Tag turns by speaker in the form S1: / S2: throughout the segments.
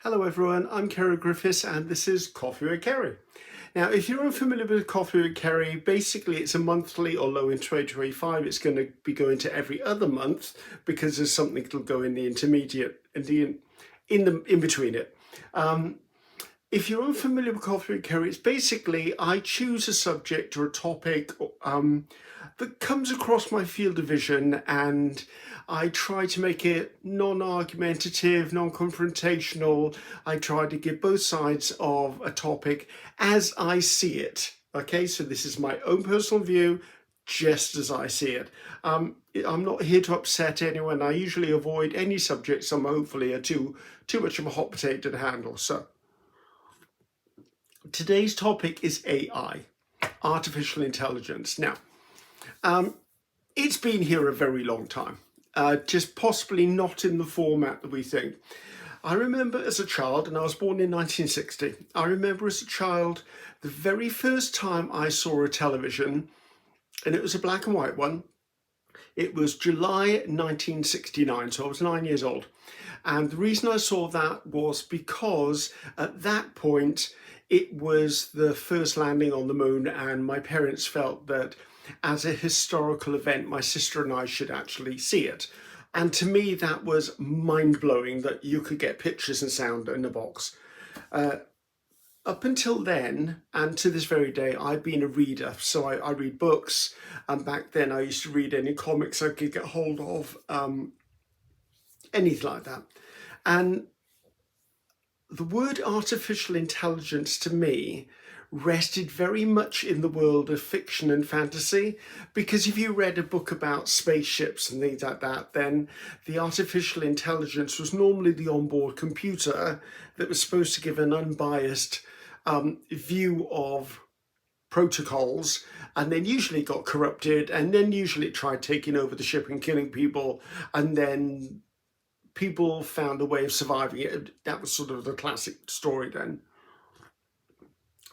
S1: Hello everyone, I'm Ceri Griffiths and this is Coffee with Ceri. Now if you're unfamiliar with Coffee with Ceri, basically it's a monthly, although in 2025 it's going to be going to every other month because there's something that'll go in the intermediate, in between it. If you're unfamiliar with Coffee with Ceri, it's basically I choose a subject or a topic that comes across my field of vision and I try to make it non-argumentative, non-confrontational. I try to give both sides of a topic as I see it. Okay, so this is my own personal view, just as I see it. I'm not here to upset anyone. I usually avoid any subjects that hopefully are too much of a hot potato to handle. So today's topic is AI, artificial intelligence. Now, it's been here a very long time, just possibly not in the format that we think. I remember as a child, and I was born in 1960, I remember as a child, the very first time I saw a television, and it was a black and white one. It was July 1969, so I was 9 years old. And the reason I saw that was because at that point, it was the first landing on the moon, and my parents felt that as a historical event, my sister and I should actually see it. And to me, that was mind-blowing that you could get pictures and sound in a box. Up until then, and to this very day, I've been a reader. So I read books, and back then I used to read any comics I could get hold of, anything like that. And the word artificial intelligence to me rested very much in the world of fiction and fantasy, because if you read a book about spaceships and things like that, then the artificial intelligence was normally the onboard computer that was supposed to give an unbiased view of protocols, and then usually it got corrupted, and then usually it tried taking over the ship and killing people, and then people found a way of surviving it. That was sort of the classic story then.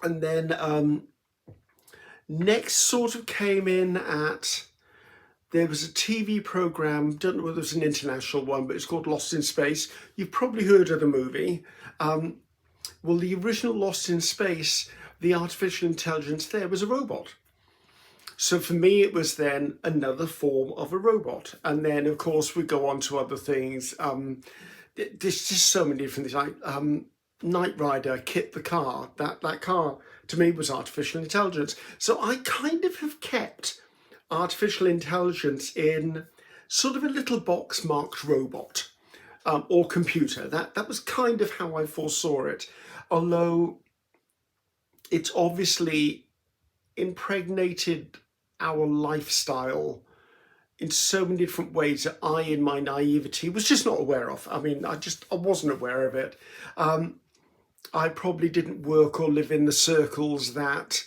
S1: And then next sort of came in at, there was a TV program, don't know whether it was an international one, but it's called Lost in Space. You've probably heard of the movie. Well, the original Lost in Space, the artificial intelligence there was a robot. So for me, it was then another form of a robot. And then, of course, we go on to other things. There's just so many different things, like Knight Rider, Kit the car. That car, to me, was artificial intelligence. So I kind of have kept artificial intelligence in sort of a little box marked robot or computer. That was kind of how I foresaw it. Although it's obviously impregnated our lifestyle in so many different ways that I, in my naivety, was just not aware of. I mean, I wasn't aware of it. I probably didn't work or live in the circles that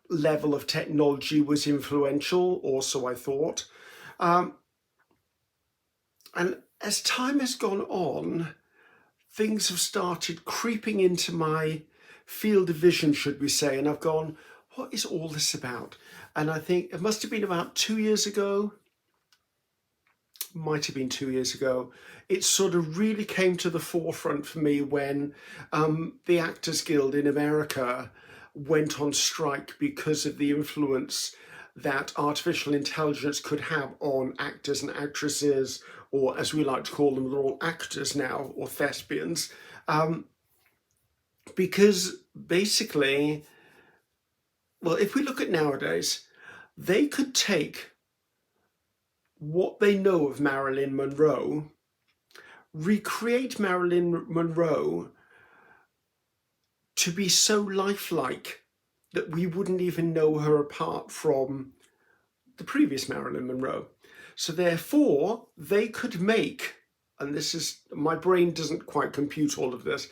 S1: level of technology was influential, or so I thought. And as time has gone on, things have started creeping into my field of vision, should we say, and I've gone, what is all this about? And I think it must have been about 2 years ago, might have been 2 years ago, it sort of really came to the forefront for me when the Actors Guild in America went on strike because of the influence that artificial intelligence could have on actors and actresses, or as we like to call them, they're all actors now, or thespians. Because basically, well, if we look at nowadays, they could take what they know of Marilyn Monroe, recreate Marilyn Monroe to be so lifelike that we wouldn't even know her apart from the previous Marilyn Monroe. So therefore, they could make, and this is, my brain doesn't quite compute all of this,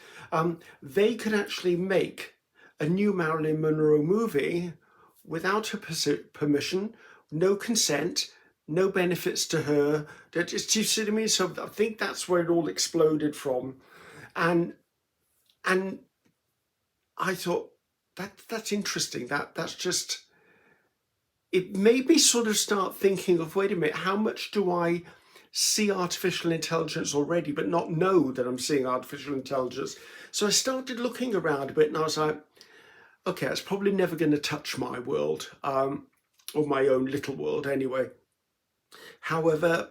S1: they could actually make a new Marilyn Monroe movie without her permission, no consent, no benefits to her. Do you see what I mean? So I think that's where it all exploded from. And I thought, that's interesting. That's just, it made me sort of start thinking of, wait a minute, how much do I see artificial intelligence already, but not know that I'm seeing artificial intelligence. So I started looking around a bit and I was like, okay, it's probably never going to touch my world, or my own little world anyway. However,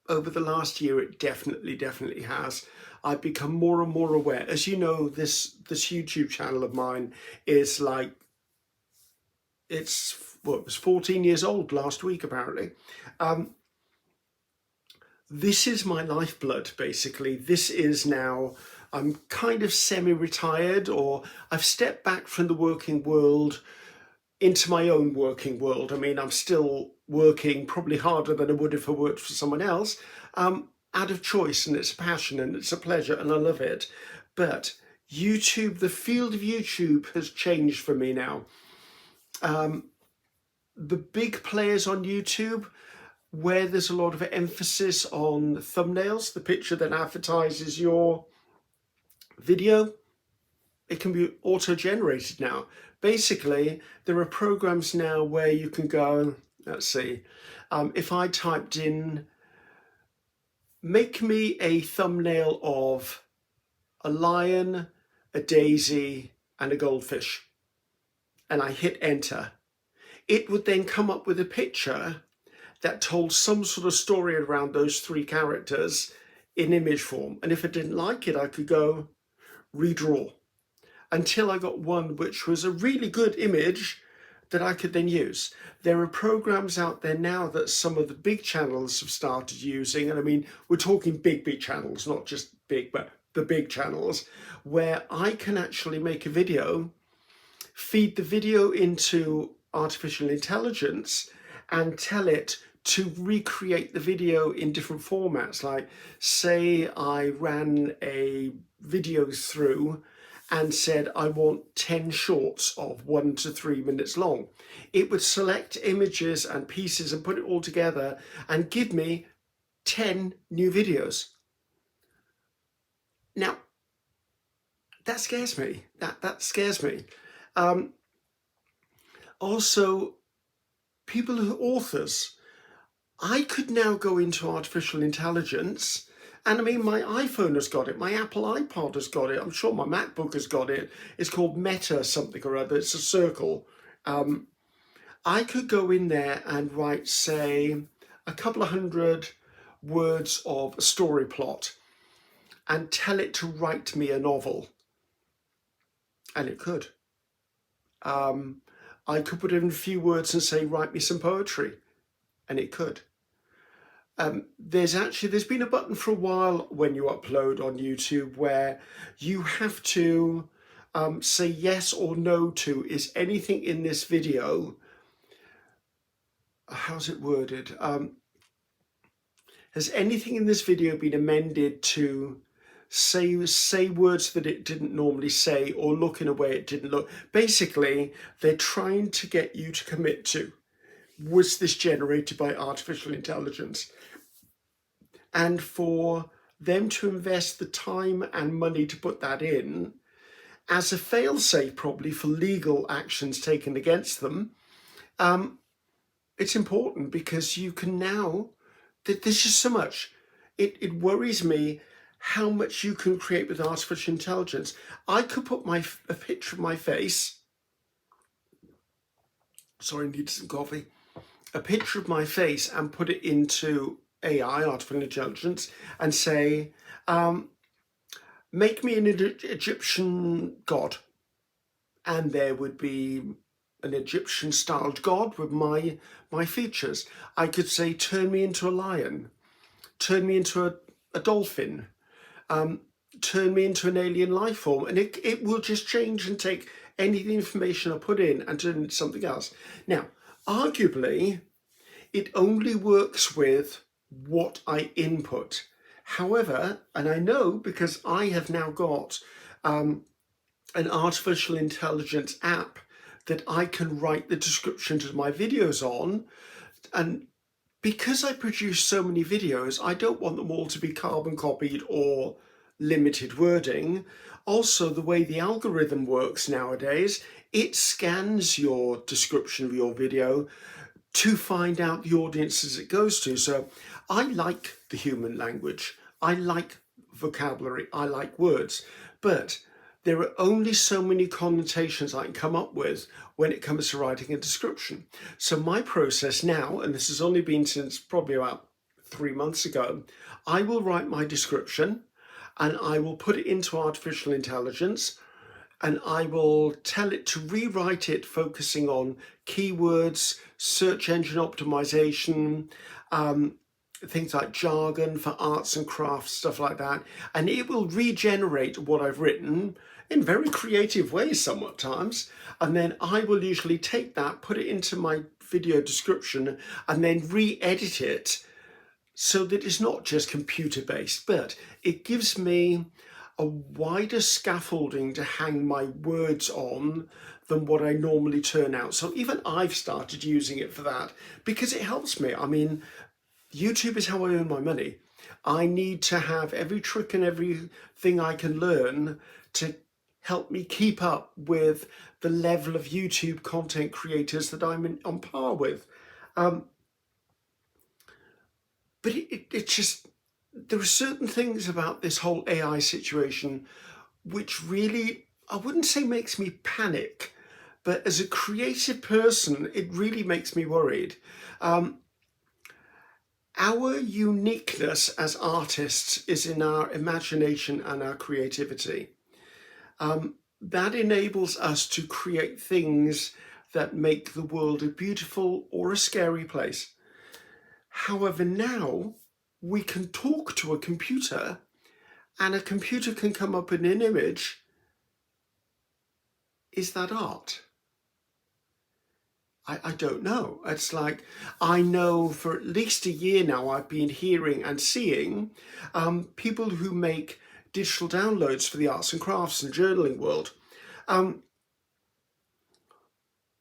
S1: over the last year, it definitely has. I've become more and more aware. As you know, this YouTube channel of mine is like, it was 14 years old last week, apparently. This is my lifeblood, basically. This is now, I'm kind of semi-retired, or I've stepped back from the working world into my own working world. I mean, I'm still working probably harder than I would if I worked for someone else, out of choice, and it's a passion and it's a pleasure and I love it. But YouTube, the field of YouTube has changed for me now. The big players on YouTube, where there's a lot of emphasis on thumbnails, the picture that advertises your video, it can be auto-generated now. Basically, there are programs now where you can go, let's see, if I typed in, make me a thumbnail of a lion, a daisy, and a goldfish, and I hit enter, it would then come up with a picture that told some sort of story around those three characters in image form. And if I didn't like it, I could go redraw, until I got one which was a really good image that I could then use. There are programs out there now that some of the big channels have started using, and I mean, we're talking big channels, not just big, but the big channels, where I can actually make a video, feed the video into artificial intelligence, and tell it to recreate the video in different formats. Like, say I ran a video through and said I want 10 shorts of 1 to 3 minutes long. It would select images and pieces and put it all together and give me 10 new videos. Now, that scares me. That scares me. Also, people who are authors, I could now go into artificial intelligence, and I mean, my iPhone has got it, my Apple iPod has got it, I'm sure my MacBook has got it. It's called Meta something or other, it's a circle. I could go in there and write, say, a couple of hundred words of a story plot and tell it to write me a novel. And it could. I could put in a few words and say, write me some poetry. And it could. There's been a button for a while when you upload on YouTube where you have to say yes or no to, is anything in this video, how's it worded? Has anything in this video been amended to say words that it didn't normally say, or look in a way it didn't look? Basically, they're trying to get you to commit to, was this generated by artificial intelligence? And for them to invest the time and money to put that in, as a fail-safe probably for legal actions taken against them, it's important, because you can now, there's just so much. It worries me how much you can create with artificial intelligence. I could put a picture of my face, sorry, I need some coffee, a picture of my face and put it into AI, artificial intelligence, and say, make me an Egyptian god. And there would be an Egyptian styled god with my features. I could say, turn me into a lion, turn me into a dolphin, turn me into an alien life form, and it will just change and take any of the information I put in and turn it into something else. Now, arguably, it only works with what I input. However, and I know because I have now got an artificial intelligence app that I can write the description to my videos on, and because I produce so many videos, I don't want them all to be carbon copied or limited wording. Also, the way the algorithm works nowadays, it scans your description of your video to find out the audiences it goes to. So I like the human language. I like vocabulary. I like words. But there are only so many connotations I can come up with when it comes to writing a description. So my process now, and this has only been since probably about 3 months ago, I will write my description and I will put it into artificial intelligence and I will tell it to rewrite it, focusing on keywords, search engine optimization, things like jargon for arts and crafts, stuff like that. And it will regenerate what I've written in very creative ways sometimes. And then I will usually take that, put it into my video description, and then re-edit it so that it's not just computer based, but it gives me a wider scaffolding to hang my words on than what I normally turn out. So even I've started using it for that because it helps me. I mean, YouTube is how I earn my money. I need to have every trick and everything I can learn to help me keep up with the level of YouTube content creators that I'm on par with. But it's just, there are certain things about this whole AI situation which really, I wouldn't say makes me panic, but as a creative person, it really makes me worried. Our uniqueness as artists is in our imagination and our creativity. That enables us to create things that make the world a beautiful or a scary place. However, now we can talk to a computer and a computer can come up with an image. Is that art? I don't know. It's like, I know for at least a year now I've been hearing and seeing people who make digital downloads for the arts and crafts and journaling world.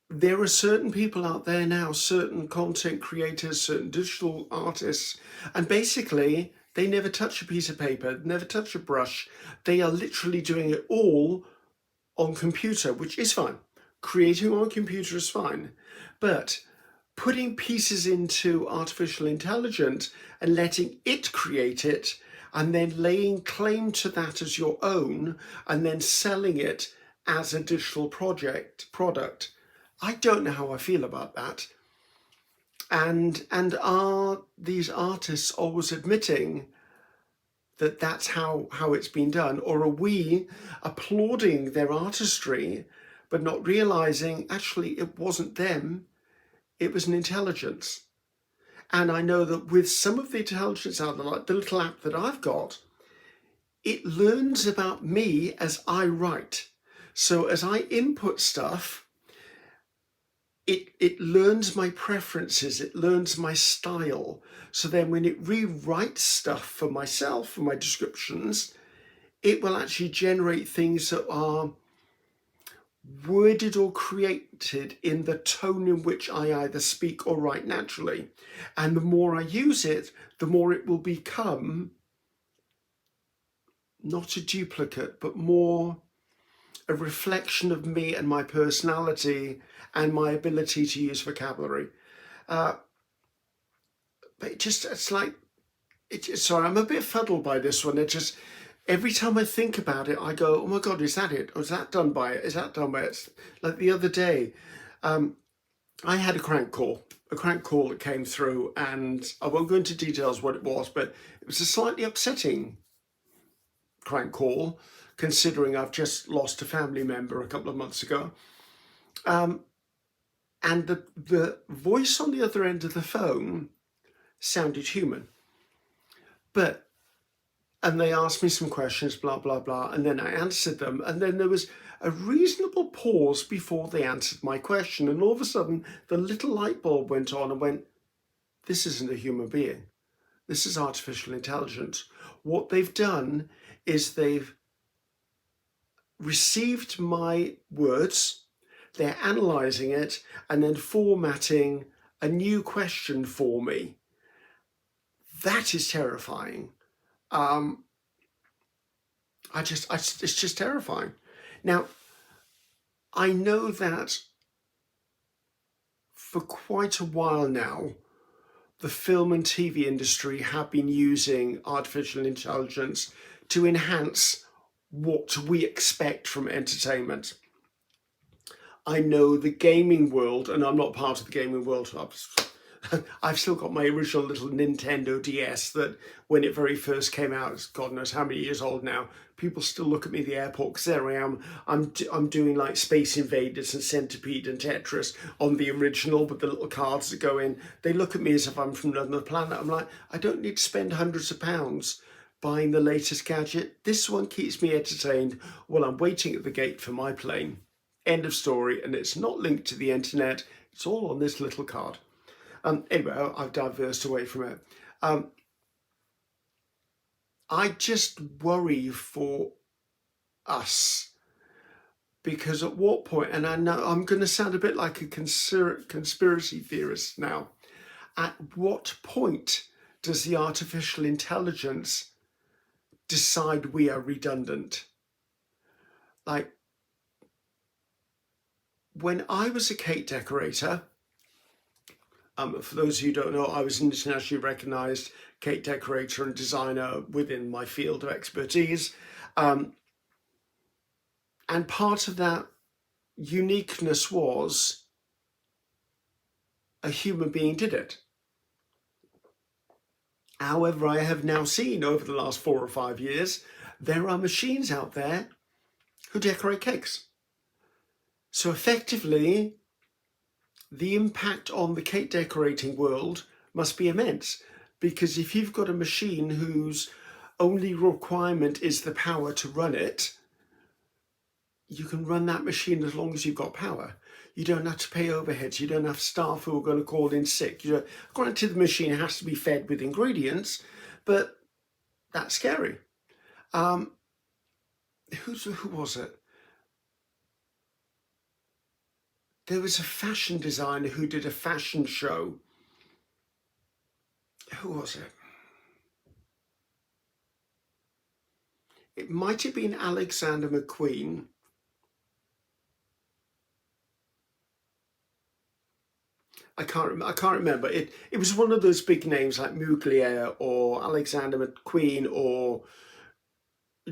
S1: There are certain people out there now, certain content creators, certain digital artists, and basically they never touch a piece of paper, never touch a brush. They are literally doing it all on computer, which is fine. Creating on computer is fine. But putting pieces into artificial intelligence and letting it create it and then laying claim to that as your own and then selling it as a digital product, I don't know how I feel about that. And are these artists always admitting that that's how it's been done? Or are we applauding their artistry, but not realizing actually it wasn't them, it was an intelligence? And I know that with some of the intelligence out there, like the little app that I've got, it learns about me as I write. So as I input stuff, it learns my preferences, it learns my style. So then when it rewrites stuff for myself, for my descriptions, it will actually generate things that are worded or created in the tone in which I either speak or write naturally. And the more I use it, the more it will become not a duplicate, but more a reflection of me and my personality and my ability to use vocabulary. But it's like, sorry, I'm a bit fuddled by this one. It just, every time I think about it, I go, oh my God, is that it? Or is that done by it? Is that done by it? Like the other day, I had a crank call that came through, and I won't go into details what it was, but it was a slightly upsetting crank call, considering I've just lost a family member a couple of months ago. And the voice on the other end of the phone sounded human. And they asked me some questions, blah, blah, blah, and then I answered them. And then there was a reasonable pause before they answered my question. And all of a sudden, the little light bulb went on and went, this isn't a human being. This is artificial intelligence. What they've done is they've received my words, they're analysing it, and then formatting a new question for me. That is terrifying. It's just terrifying. Now, I know that for quite a while now, the film and TV industry have been using artificial intelligence to enhance what we expect from entertainment. I know the gaming world, and I'm not part of the gaming world, I've still got my original little Nintendo DS that when it very first came out, it's God knows how many years old now, people still look at me at the airport because there I am. I'm doing like Space Invaders and Centipede and Tetris on the original with the little cards that go in. They look at me as if I'm from another planet. I'm like, I don't need to spend hundreds of pounds buying the latest gadget. This one keeps me entertained while I'm waiting at the gate for my plane. End of story. And it's not linked to the internet. It's all on this little card. Anyway, I've diverged away from it. I just worry for us because at what point, and I know I'm going to sound a bit like a conspiracy theorist now, at what point does the artificial intelligence decide we are redundant? Like, when I was a cake decorator, for those who don't know, I was an internationally recognised cake decorator and designer within my field of expertise. And part of that uniqueness was a human being did it. However, I have now seen over the last 4 or 5 years, there are machines out there who decorate cakes. So effectively, the impact on the cake decorating world must be immense, because if you've got a machine whose only requirement is the power to run it, you can run that machine as long as you've got power. You don't have to pay overheads. You don't have staff who are going to call in sick. Granted, the machine has to be fed with ingredients, but that's scary. Who was it? There was a fashion designer who did a fashion show. Who was it? It might have been Alexander McQueen. I can't remember. It was one of those big names like Mugler or Alexander McQueen or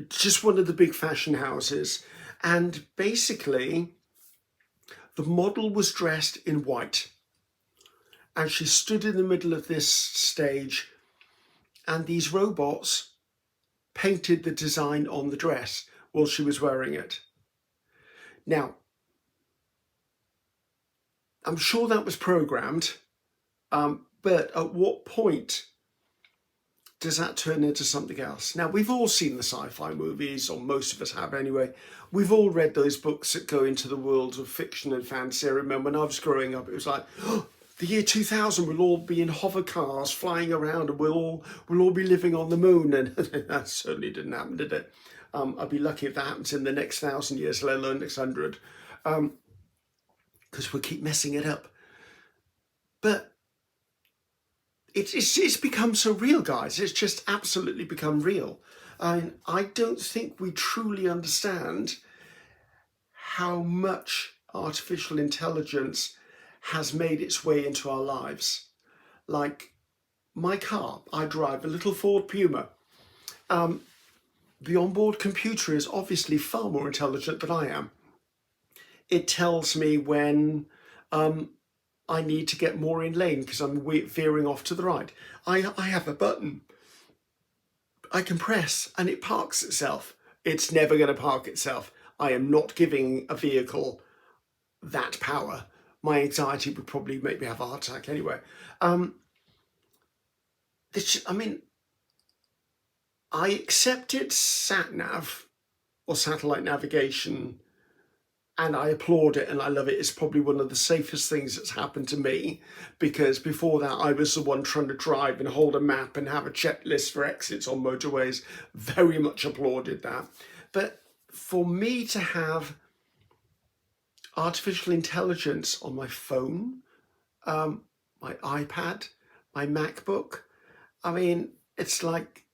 S1: just one of the big fashion houses. And basically, the model was dressed in white. And she stood in the middle of this stage, and these robots painted the design on the dress while she was wearing it. Now, I'm sure that was programmed, but at what point does that turn into something else? Now, we've all seen the sci-fi movies, or most of us have anyway. We've all read those books that go into the world of fiction and fantasy. I remember when I was growing up, it was like, oh, the year 2000, we'll all be in hover cars flying around and we'll all be living on the moon. And that certainly didn't happen, did it? I'd be lucky if that happens in the next 1,000 years, let alone next 100. Because we'll keep messing it up. But it's become so real, guys. It's just absolutely become real. I don't think we truly understand how much artificial intelligence has made its way into our lives. Like my car, I drive a little Ford Puma. The onboard computer is obviously far more intelligent than I am. It tells me when I need to get more in lane because I'm veering off to the right. I have a button I can press and it parks itself. It's never going to park itself. I am not giving a vehicle that power. My anxiety would probably make me have a heart attack anyway. I accepted sat-nav or satellite navigation and I applaud it and I love it. It's probably one of the safest things that's happened to me, because before that I was the one trying to drive and hold a map and have a checklist for exits on motorways. Very much applauded that. But for me to have artificial intelligence on my phone, my iPad, my MacBook, it's like,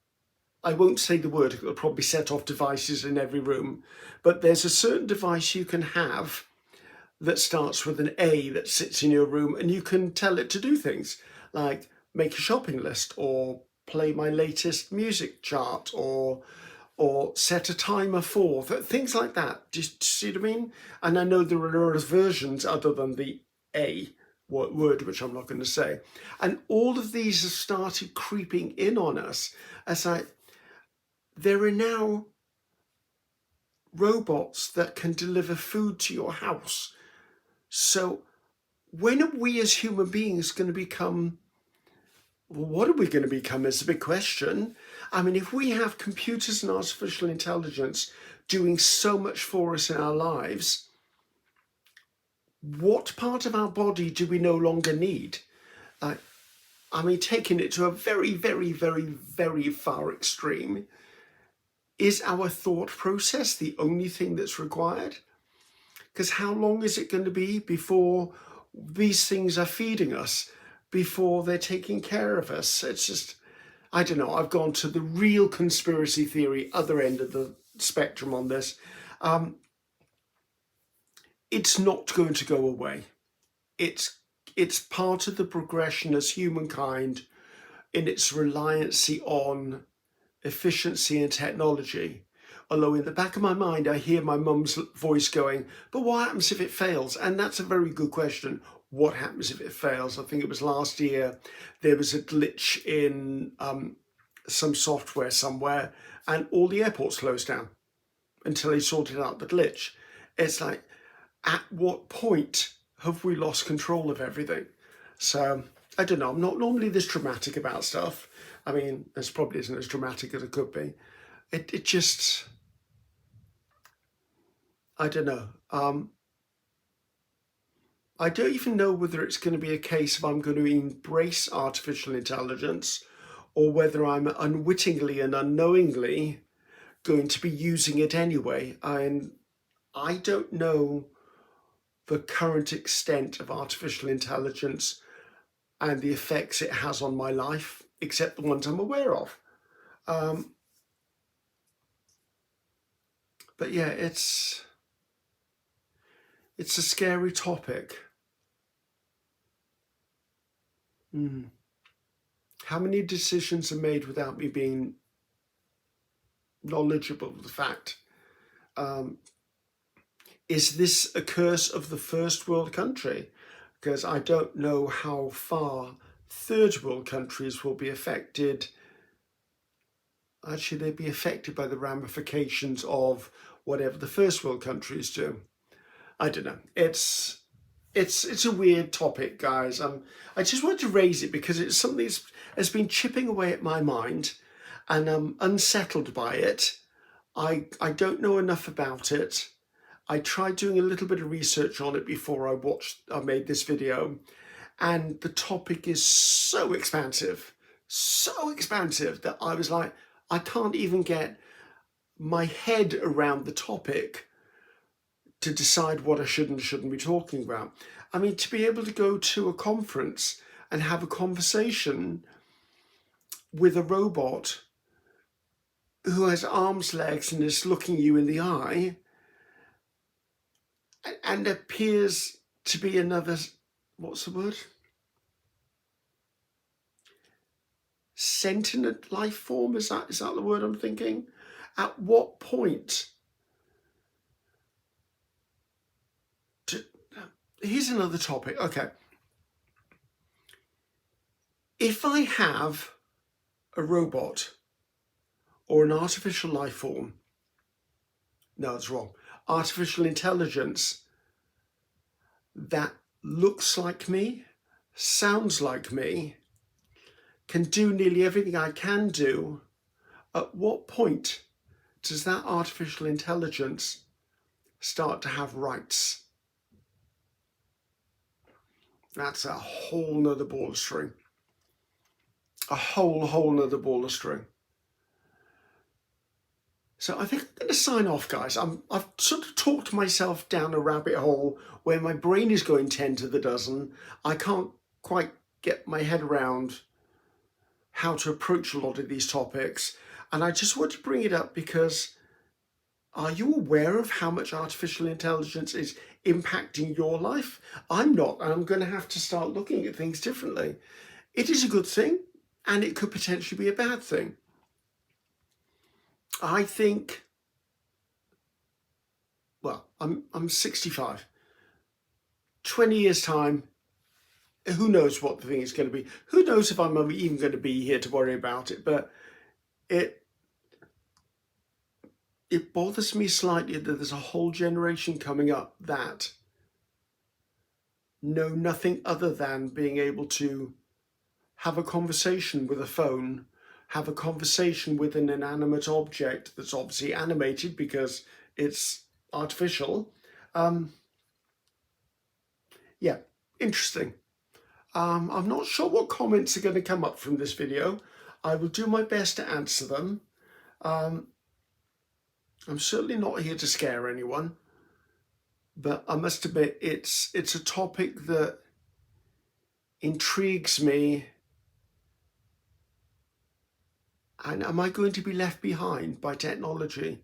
S1: I won't say the word, it'll probably set off devices in every room, but there's a certain device you can have that starts with an A that sits in your room and you can tell it to do things like make a shopping list or play my latest music chart or set a timer for things like that. Just see what I mean? And I know there are other versions other than the A word, which I'm not going to say. And all of these have started creeping in on us as there are now robots that can deliver food to your house. So when are we as human beings going to become, well, what are we going to become is a big question. I mean, if we have computers and artificial intelligence doing so much for us in our lives, what part of our body do we no longer need? I mean, taking it to a very, very, very, very far extreme, is our thought process the only thing that's required? Because how long is it going to be before these things are feeding us, before they're taking care of us? It's just, I don't know. I've gone to the real conspiracy theory, other end of the spectrum on this. It's not going to go away. It's part of the progression as humankind in its reliance on efficiency and technology. Although in the back of my mind, I hear my mum's voice going, but what happens if it fails? And that's a very good question. What happens if it fails? I think it was last year, there was a glitch in some software somewhere and all the airports closed down until they sorted out the glitch. It's like, at what point have we lost control of everything? So I don't know. I'm not normally this dramatic about stuff. I mean, this probably isn't as dramatic as it could be. It just, I don't know. I don't even know whether it's going to be a case of I'm going to embrace artificial intelligence or whether I'm unwittingly and unknowingly going to be using it anyway. And I don't know the current extent of artificial intelligence and the effects it has on my life, except the ones I'm aware of. But yeah, it's a scary topic. How many decisions are made without me being knowledgeable of the fact? Is this a curse of the first world country? Because I don't know how far third world countries will be affected. Actually, they'd be affected by the ramifications of whatever the first world countries do. I don't know. It's a weird topic, guys. I just wanted to raise it because it's something that has been chipping away at my mind, and I'm unsettled by it. I don't know enough about it. I tried doing a little bit of research on it before I made this video, and the topic is so expansive that I was like, I can't even get my head around the topic to decide what I should and shouldn't be talking about. I mean, to be able to go to a conference and have a conversation with a robot who has arms, legs, and is looking you in the eye and appears to be another, what's the word? Sentient life form, is that the word I'm thinking? At what point? Here's another topic. Okay. If I have a robot or an artificial life form, no, that's wrong, artificial intelligence that looks like me, sounds like me, can do nearly everything I can do, at what point does that artificial intelligence start to have rights? That's a whole nother ball of string. A whole nother ball of string. So I think I'm going to sign off, guys. I've sort of talked myself down a rabbit hole where my brain is going 10 to the dozen. I can't quite get my head around how to approach a lot of these topics. And I just want to bring it up because, are you aware of how much artificial intelligence is impacting your life? I'm not, and I'm going to have to start looking at things differently. it is a good thing and it could potentially be a bad thing. I think, well, I'm 65. 20 years time, who knows what the thing is going to be? Who knows if I'm even going to be here to worry about it? But it bothers me slightly that there's a whole generation coming up that know nothing other than being able to have a conversation with a phone, have a conversation with an inanimate object that's obviously animated because it's artificial. Yeah, interesting. I'm not sure what comments are going to come up from this video. I will do my best to answer them. I'm certainly not here to scare anyone, but I must admit it's a topic that intrigues me. And am I going to be left behind by technology?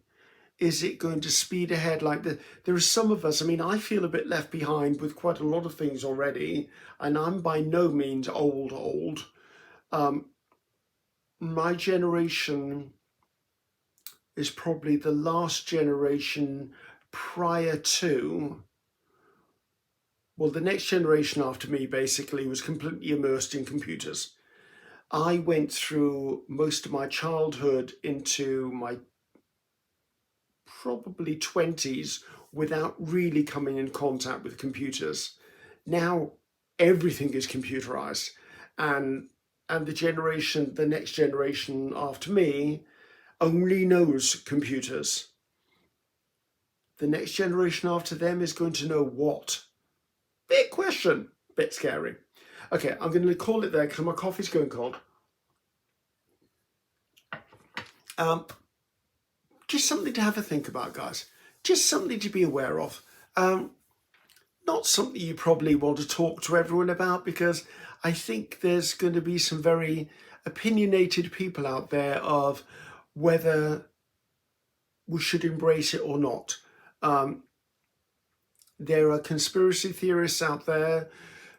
S1: Is it going to speed ahead like there are some of us, I mean, I feel a bit left behind with quite a lot of things already, and I'm by no means old. My generation is probably the last generation prior to, well, the next generation after me basically was completely immersed in computers. I went through most of my childhood into my probably 20s without really coming in contact with computers. Now everything is computerized, and the next generation after me only knows computers. The next generation after them is going to know what? Big question, bit scary. Okay, I'm going to call it there because my coffee's going cold. Just something to have a think about, guys. Just something to be aware of. Not something you probably want to talk to everyone about, because I think there's going to be some very opinionated people out there of whether we should embrace it or not. There are conspiracy theorists out there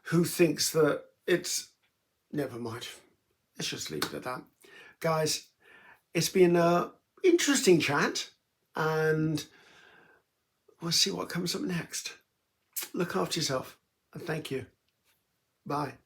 S1: who thinks that it's... Never mind. Let's just leave it at that. Guys, it's been an interesting chat, and we'll see what comes up next. Look after yourself, and thank you. Bye.